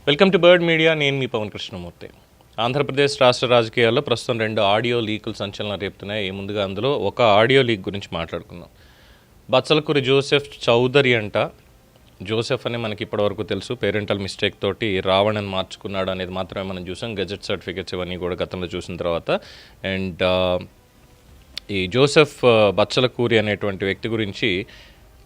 Welcome to bird media. నేను మీ పవన్ కృష్ణమూర్తి. ఆంధ్రప్రదేశ్ రాష్ట్ర రాజకీయాల్లో ప్రస్తుతం 2 ఆడియో లీకులు సంచలనం రేపుతున్నాయి. ముందుగా అందులో ఒక ఆడియో లీక్ గురించి మాట్లాడుకుందాం. బచ్చలకూరి జోసెఫ్ చౌదరి అంట. జోసెఫ్ అని మనకి ఇప్పటివరకు తెలుసు. పేరెంటల్ మిస్టేక్ తోటి రావణ్ అని మార్చుకున్నాడు అనేది మాత్రమే మనం చూసాం. గెజెట్ సర్టిఫికేట్స్ ఇవన్నీ కూడా గతంలో చూసిన తర్వాత. అండ్ ఈ జోసెఫ్ బచ్చలకూరి అనేటువంటి వ్యక్తి గురించి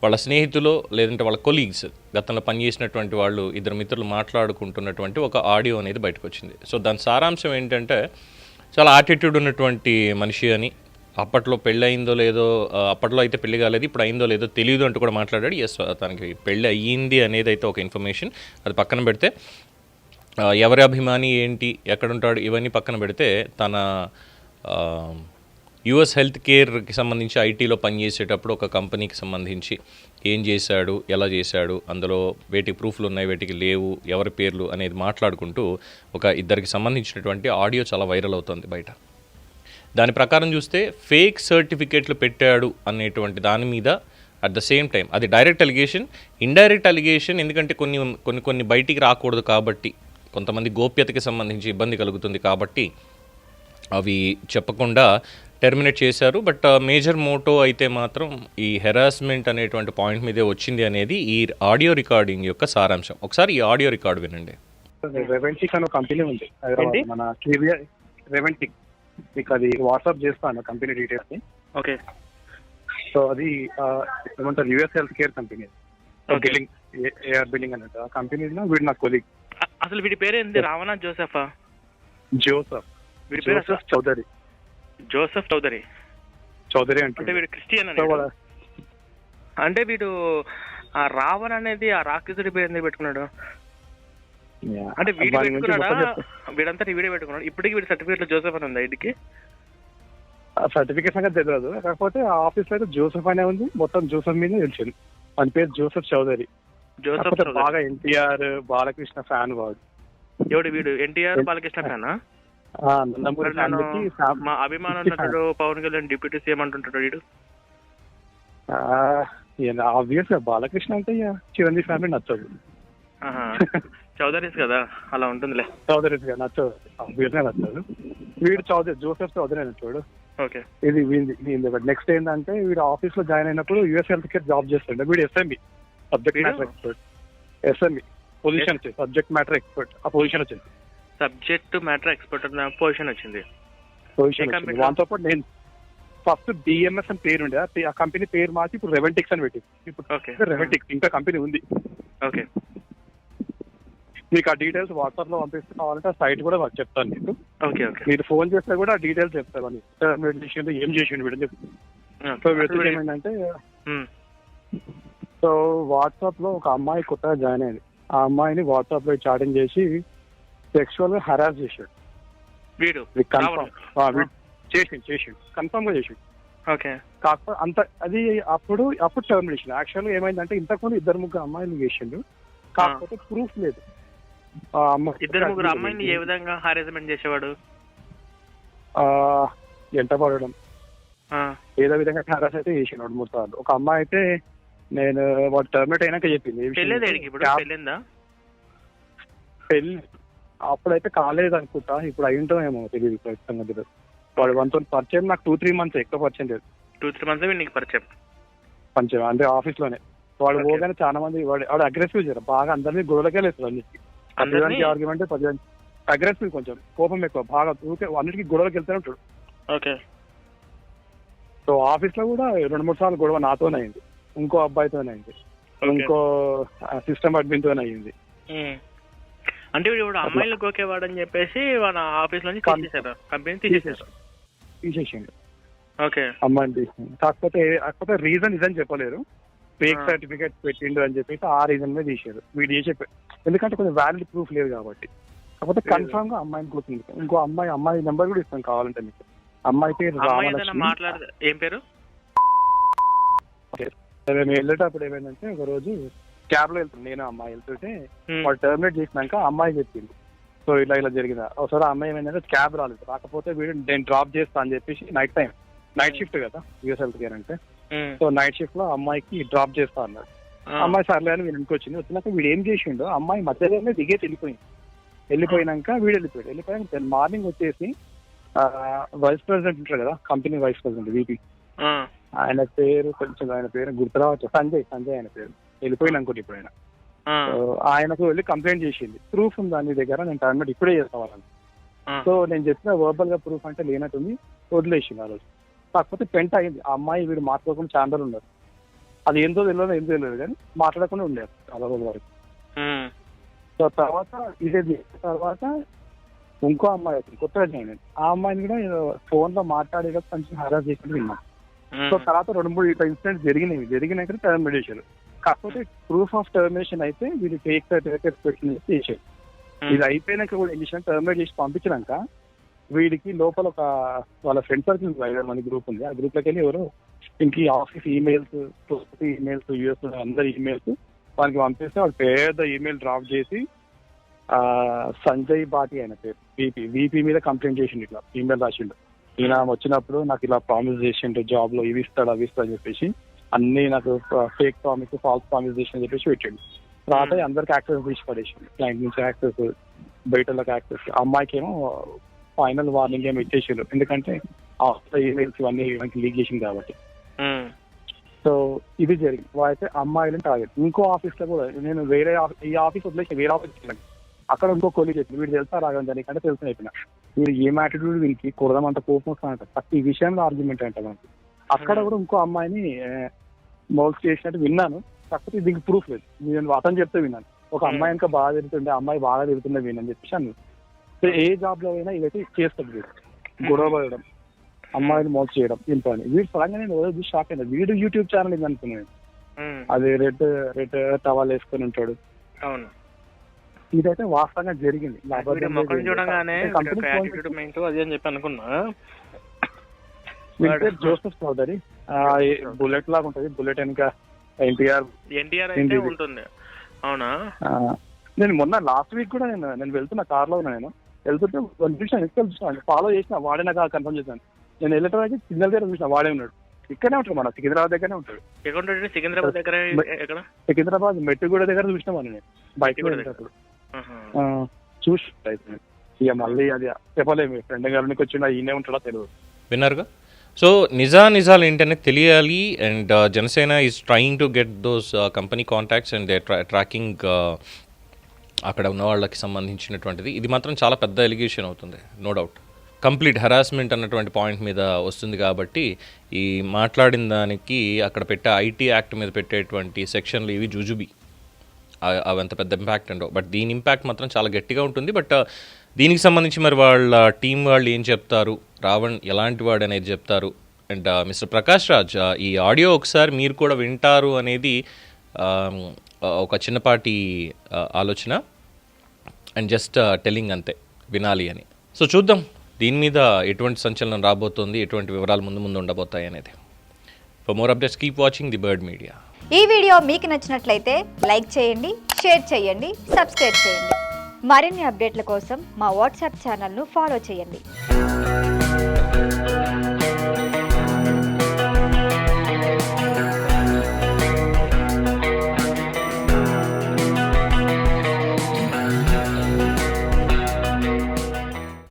వాళ్ళ స్నేహితులు లేదంటే వాళ్ళ కొలీగ్స్ గతంలో పనిచేసినటువంటి వాళ్ళు ఇద్దరు మిత్రులు మాట్లాడుకుంటున్నటువంటి ఒక ఆడియో అనేది బయటకు వచ్చింది. సో దాని సారాంశం ఏంటంటే, చాలా యాటిట్యూడ్ ఉన్నటువంటి మనిషి అని, అప్పట్లో పెళ్ళి అయిందో లేదో, అప్పట్లో అయితే పెళ్లి కాలేదు, ఇప్పుడు అయిందో లేదో తెలియదు అంటూ కూడా మాట్లాడాడు. ఎస్, తనకి పెళ్ళి అయ్యింది అనేది అయితే ఒక ఇన్ఫర్మేషన్. అది పక్కన పెడితే ఎవరి అభిమాని ఏంటి, ఎక్కడుంటాడు, ఇవన్నీ పక్కన పెడితే తన యుఎస్ హెల్త్ కేర్కి సంబంధించి ఐటీలో పనిచేసేటప్పుడు ఒక కంపెనీకి సంబంధించి ఏం చేశాడు, ఎలా చేశాడు, అందులో వేటికి ప్రూఫ్లు ఉన్నాయి, వేటికి లేవు, ఎవరి పేర్లు అనేది మాట్లాడుకుంటూ ఒక ఇద్దరికి సంబంధించినటువంటి ఆడియో చాలా వైరల్ అవుతుంది బయట. దాని ప్రకారం చూస్తే ఫేక్ సర్టిఫికేట్లు పెట్టాడు అనేటువంటి దాని మీద అట్ ద సేమ్ టైం అది డైరెక్ట్ అలిగేషన్, ఇండైరెక్ట్ అలిగేషన్. ఎందుకంటే కొన్ని బయటికి రాకూడదు కాబట్టి, కొంతమంది గోప్యతకి సంబంధించి ఇబ్బంది కలుగుతుంది కాబట్టి అవి చెప్పకుండా టెర్మినేట్ చేశారు. బట్ మేజర్ మోటో అయితే మాత్రం ఈ హెరాస్మెంట్ అనేటువంటి పాయింట్ మీదే వచ్చింది అనేది ఈ ఆడియో రికార్డింగ్ యొక్క సారాంశం. ఒకసారి ఈ ఆడియో రికార్డు వినండి. రెవెంటిక్ అనే కంపెనీ ఉంది హైదరాబాద్, మన రెవెంటిక్. మీకు అది వాట్సాప్ చేస్తాను కంపెనీ డీటెయిల్స్ ని. ఓకే. సో అది ఏమంటారు, US health care company, building, AR building అన్నట్టు. ఆ కంపెనీలో వీడు నా కొలీగ్. అసలు వీడి పేరు ఏంది? రావణ జోసెఫా? జోసెఫ్. వీడి పేరు జోసెఫ్ చౌదరి. జోసెఫ్ చౌదరి. చౌదరి అంటే వీడు క్రిస్టియన్ అంటే వీడు ఆ రావణ్ అనేది ఆ రాక్షసుడి పేరు ఎందుకు పెట్టుకున్నాడు? అంటే వీడు పెట్టుకున్నాడా? వీడంతా వీడే పెట్టుకున్నాడు. ఇప్పటికి వీడి సర్టిఫికేట్ జోసెఫ్ అని ఉంది. వీడికి సర్టిఫికేట్ సంగతి తెలియదు, కాకపోతే ఆఫీస్ లో అయితే జోసెఫ్ అనే ఉంది. మొత్తం జోసెఫ్ మీద తెలిసింది. మన పేరు జోసెఫ్ చౌదరి. జోసెఫ్ బాగా ఎన్టీఆర్ బాలకృష్ణ ఫ్యాన్ వాడు. ఎవడు వీడు? ఎన్టీఆర్ బాలకృష్ణ ఫ్యానా? మా అభిమానం ఉన్నట్టు పవన్ కళ్యాణ్ డిప్యూటీ సీఎం అంటుంటాడు వీడు. ఆబ్వియస్ గా బాలకృష్ణ అంటే చిరంజీవి ఫ్యామిలీ నచ్చదు. చౌదరీస్ కదా, అలా ఉంటుందిలే. చౌదరీస్ గా నచ్చదు, ఆబ్వియస్ గా నచ్చదు. వీడు చౌదరి, జోసెఫ్ చౌదరి నచ్చాడు. ఓకే. ఇది నెక్స్ట్ ఏంటంటే, వీడు ఆఫీస్ లో జాయిన్ అయినప్పుడు యుఎస్ హెల్త్ కేర్ జాబ్ చేస్తుండే. వీడు SMB, subject matter expert. SMB position వచ్చింది, సబ్జెక్ట్ మ్యాటర్ ఎక్స్పర్ట్. ఆ పొజిషన్ వచ్చింది, సబ్జెక్ట్ మ్యాటర్ ఎక్స్పర్ట్ పొజిషన్ వచ్చింది. దాంతో పాటు నేను ఫస్ట్ డిఎంఎస్ అని పేరు ఉండే, ఆ కంపెనీ పేరు మార్చి ఇప్పుడు రెవెంటిక్స్ అని పెట్టింది. ఇప్పుడు రెవెంటిక్స్ ఇంకా కంపెనీ ఉంది. ఓకే. మీకు ఆ డీటెయిల్స్ వాట్సాప్ లో పంపిస్తున్నారంటే ఆ సైట్ కూడా చెప్తాను మీకు. Okay okay. మీరు ఫోన్ చేస్తే కూడా ఆ డీటెయిల్స్ చెప్తారు. ఏం చేసిండు వీడు చెప్తాను. సో వీడు ఏమైందంటే, సో వాట్సాప్ లో ఒక అమ్మాయి కొత్తగా జాయిన్ అయింది. ఆ అమ్మాయిని వాట్సాప్ లో చాటింగ్ చేసి సెక్షువల్ గా హెరాస్ చేశాడు వీడు. చేసిండు కన్ఫర్మ్ గా చేసిండు. ఓకే. కాకపోతే అంత అది అప్పుడు టర్మినేషన్. యాక్చువల్ గా ఏమైందంటే, ఇంతకుముందు 2-3 అమ్మాయిలు చేసిండు, కాకపోతే ప్రూఫ్ లేదు. 2-3 అమ్మాయిని ఏ విధంగా హారాస్మెంట్ చేసేవాడు? ఎంట పడడం, ఏదో విధంగా హెరాస్ అయితే చేసిండు 2-3 సార్లు. ఒక అమ్మాయి అయితే నేను వాడు టర్మినేట్ అయినాక చెప్పింది. పెళ్లి అప్పుడైతే కాలేదు అనుకుంటా, ఇప్పుడు అయ్యింటో ఏమో తెలియదు. ఖచ్చితంగా తెలియదు. వాడు మనతో పరిచయం నాకు 2-3 months, ఎక్కువ పరిచయం లేదు. 2-3 months నీకు పరిచయం అంటే ఆఫీస్ లోనే. వాడు పోగానే చాలా మంది వాడు అగ్రెసివ్ చేయరు, బాగా అందరినీ గొడవలకే లేదు. అన్నిటికీ ఆర్గ్యుమెంట్, అగ్రెసివ్, కొంచెం కోపం ఎక్కువ, బాగా అన్నిటికీ గొడవలకి వెళ్తూనే ఉంటాడు. ఓకే. సో ఆఫీస్ లో కూడా 2-3 సార్లు గొడవ నాతోనే అయింది, ఇంకో అబ్బాయితోనే అయింది, ఇంకో సిస్టమ్ అడ్మిన్ తోనే అయింది. అంటే ఇప్పుడు అమ్మాయిలు గోకేవాడని చెప్పేసి వాళ్ళ ఆఫీస్ నుంచి కంపెనీ తీసేసిండు. ఓకే. అమ్మాయిని తీసింది. కాకపోతే రీజన్ ఇదని చెప్పలేరు. ఫేక్ సర్టిఫికేట్ పెట్టిండు అని చెప్పేసి ఆ రీజన్ మీద తీసారు. వీడు చేసే, ఎందుకంటే కొంచెం వ్యాలిడ్ ప్రూఫ్ లేదు కాబట్టి. కాకపోతే కన్ఫర్మ్ గా అమ్మాయిని గుర్తుంది. ఇంకో అమ్మాయి నెంబర్ కూడా ఇస్తాను కావాలంటే మీకు. అమ్మాయి పేరు రామలక్ష్మి. ఏం పేరు? మేము వెళ్ళేటప్పుడు ఏమైందంటే, ఒక రోజు క్యాబ్ లో వెళ్తాను, నేను అమ్మాయి వెళ్తుంటే వాళ్ళు టర్మినేట్ చేసినాక అమ్మాయి చెప్పింది, సో ఇలా జరిగిందా. ఒకసారి అమ్మాయి ఏమైందంటే క్యాబ్ రాలేదు, రాకపోతే వీడు నేను డ్రాప్ చేస్తా అని చెప్పేసి, నైట్ షిఫ్ట్ కదా యుఎస్ హెల్త్ కేర్ అంటే, సో నైట్ షిఫ్ట్ లో అమ్మాయికి డ్రాప్ చేస్తా అన్నాడు. అమ్మాయి సర్లే అని వీడు ఇంటికి వచ్చినాక వీడు ఏం చేసిండో అమ్మాయి మధ్యలోనే దిగేసి వెళ్ళిపోయినాక వీడు వెళ్ళిపోయాక మార్నింగ్ వచ్చేసి వైస్ ప్రెసిడెంట్ ఉంటారు కదా, కంపెనీ వైస్ ప్రెసిడెంట్ వీపీ, ఆయన పేరు గుర్తురావచ్చు, సంజయ్ ఆయన పేరు, వెళ్ళిపోయినాక ఇప్పుడు ఆయనకు వెళ్ళి కంప్లైంట్ చేసింది. ప్రూఫ్ ఉందా నీ దగ్గర, నేను టర్మినేట్ ఇప్పుడే చేస్తావాలని. సో నేను చెప్పిన వర్బల్ గా ప్రూఫ్ అంటే లేనట్టుంది, వదిలేసింది ఆ రోజు. కాకపోతే పెంట అయింది, ఆ అమ్మాయి వీడు మాట్లాడకుండా ఛానల్ ఉన్నారు, అది ఏందో తెలియదు కానీ మాట్లాడకుండా ఉండేది చాలా రోజుల వరకు. సో తర్వాత ఇంకో అమ్మాయి వచ్చింది, కొత్తగా జాయిన్ అయింది. ఆ అమ్మాయిని కూడా ఫోన్ లో మాట్లాడే కొంచెం హరాస్ చేసినట్టు విన్నాం. సో తర్వాత 2-3 ఇన్సిడెంట్స్ జరిగినాక టర్మినేట్ చేశారు. కాకపోతే ప్రూఫ్ ఆఫ్ టర్మినేషన్ అయితే వీళ్ళు ఫేక్ సర్టిఫికేట్ పెట్టి చేశారు. ఇది అయిపోయినాక కూడా ఏం చేసిన, టర్మినేట్ చేసి పంపించినాక వీడికి లోపల ఒక వాళ్ళ ఫ్రెండ్ సర్కిల్ 5 మంది గ్రూప్ ఉంది. ఆ గ్రూప్ లోకి వెళ్ళి ఎవరు ఇంక ఆఫీస్ ఈమెయిల్స్ యూఎస్ అందరి ఈమెయిల్స్ వానికి పంపిస్తే వాడు పెద్ద ఈమెయిల్ డ్రాప్ చేసి సంజయ్ బాటి ఆయన పేరు వీపీ మీద కంప్లైంట్ చేసిండు, ఇట్లా ఈమెయిల్ రాసిండు. ఈయన వచ్చినప్పుడు నాకు ఇలా ప్రామిస్ చేసిండు, జాబ్ లో ఇవి ఇస్తాడు అవి ఇస్తాడు అని చెప్పేసి అన్ని నాకు ఫేక్ ప్రామిస్ ఫాల్స్ ప్రామిస్ చేసిన చెప్పేసి పెట్టిండు. తర్వాత అందరికి యాక్సెస్ తీసి పడేసిండు, క్లయింట్ నుంచి యాక్సెస్, బయటలోకి యాక్సెస్. అమ్మాయికి ఏమో ఫైనల్ వార్నింగ్ ఏమో ఇచ్చేసిండు, ఎందుకంటే ఈమెయిల్స్ ఇవన్నీ లీక్ చేసింది కాబట్టి. సో ఇది జరిగింది. అయితే అమ్మాయిలను టార్గెట్. ఇంకో ఆఫీస్ లో కూడా నేను ఈ ఆఫీస్ వదిలేసి వేరే ఆఫీస్ వెళ్ళాను. అక్కడ ఇంకో కొలీగ్ చెప్పింది, వీడు తెలుసా రాగం దానికంటే తెలుసు అయిపోయినా, వీడు ఏం యాటిట్యూడ్ వీనికి కూడదామంత కోపం వస్తానంట, ప్రతి విషయంలో ఆర్గ్యుమెంట్ అంట మనకి. అక్కడ కూడా ఇంకో అమ్మాయిని మౌల్స్ చేసినట్టు విన్నాను, కాకపోతే దీనికి ప్రూఫ్ లేదు. నేను అతను చెప్తే విన్నాను, ఒక అమ్మాయి ఇంకా బాగా తిరుగుతుండే, అమ్మాయి బాగా తిరుగుతుండే వినని చెప్పేసి అన్నాను. సో ఏ జాబ్ లో అయినా ఇదైతే చేస్తాడు వీడు, గొడవ పడడం, అమ్మాయిని మోసం చేయడం ఇంత అని. వీడు సడన్గా నేను చూసి షాక్ అయినా, వీడు యూట్యూబ్ ఛానల్ ఇది అనుకున్నాను, అది రెడ్ టవల్ వేసుకొని ఉంటాడు. ఇదైతే వాస్తవంగా జరిగింది. జోసెఫ్ చౌదరి, బుల్లెట్ లాగా ఉంటది, బుల్లెట్ వెనక ఎన్టీఆర్ ఉంటుంది. అవునా? నేను మొన్న లాస్ట్ వీక్ కూడా నేను వెళ్తున్నా, కార్ లో ఉన్నా, నేను వెళ్తుంటే చూసాను, ఫాలో చేసిన వాడే నాకు కన్ఫర్మ్ చేశాను. నేను వెళ్ళడానికి సిగ్నల్ దగ్గర చూసిన వాడే ఉన్నాడు, ఇక్కడే ఉంటాడు, మన సికింద్రాబాద్ దగ్గరనే ఉంటాడు. సికింద్రాబాద్ మెట్టుగూడ దగ్గర చూసినా నేను బైక్ వెళ్ళేటప్పుడు చూసి. ఇక మళ్ళీ అది చెప్పలేము, ఫ్రెండ్ గారికి వచ్చిన ఈయనే ఉంటాడో తెలియదు. విన్నారుగా? సో నిజాలు ఏంటనేది తెలియాలి. And Janasena is trying to get those company contacts and they tracking అక్కడ ఉన్న వాళ్ళకి సంబంధించినటువంటిది. ఇది మాత్రం చాలా పెద్ద ఎలిగేషన్ అవుతుంది, నో డౌట్. కంప్లీట్ హెరాస్మెంట్ అన్నటువంటి పాయింట్ మీద వస్తుంది కాబట్టి ఈ మాట్లాడిన దానికి అక్కడ పెట్టే ఐటీ యాక్ట్ మీద పెట్టేటువంటి సెక్షన్లు ఇవి జూజుబీ, అవి అంత పెద్ద ఇంపాక్ట్ ఉండవు. బట్ దీని ఇంపాక్ట్ మాత్రం చాలా గట్టిగా ఉంటుంది. బట్ దీనికి సంబంధించి మరి వాళ్ళ టీం వాళ్ళు ఏం చెప్తారు, రావణ్ ఎలాంటి వాడు అనేది చెప్తారు. అండ్ మిస్టర్ ప్రకాష్ రాజ్, ఈ ఆడియో ఒకసారి మీరు కూడా వింటారు అనేది ఒక చిన్నపాటి ఆలోచన, అండ్ జస్ట్ టెల్లింగ్ అంతే, వినాలి అని. సో చూద్దాం దీని మీద ఎటువంటి సంచలనం రాబోతోంది, ఎటువంటి వివరాలు ముందు ఉండబోతాయి అనేది. For more updates keep watching the bird media. ఈ వీడియో మీకు నచ్చినట్లయితే లైక్ చేయండి, షేర్ చేయండి, సబ్స్క్రైబ్ చేయండి. మరిన్ని అప్డేట్ల కోసం మా వాట్సాప్ ఛానల్ను ఫాలో చేయండి.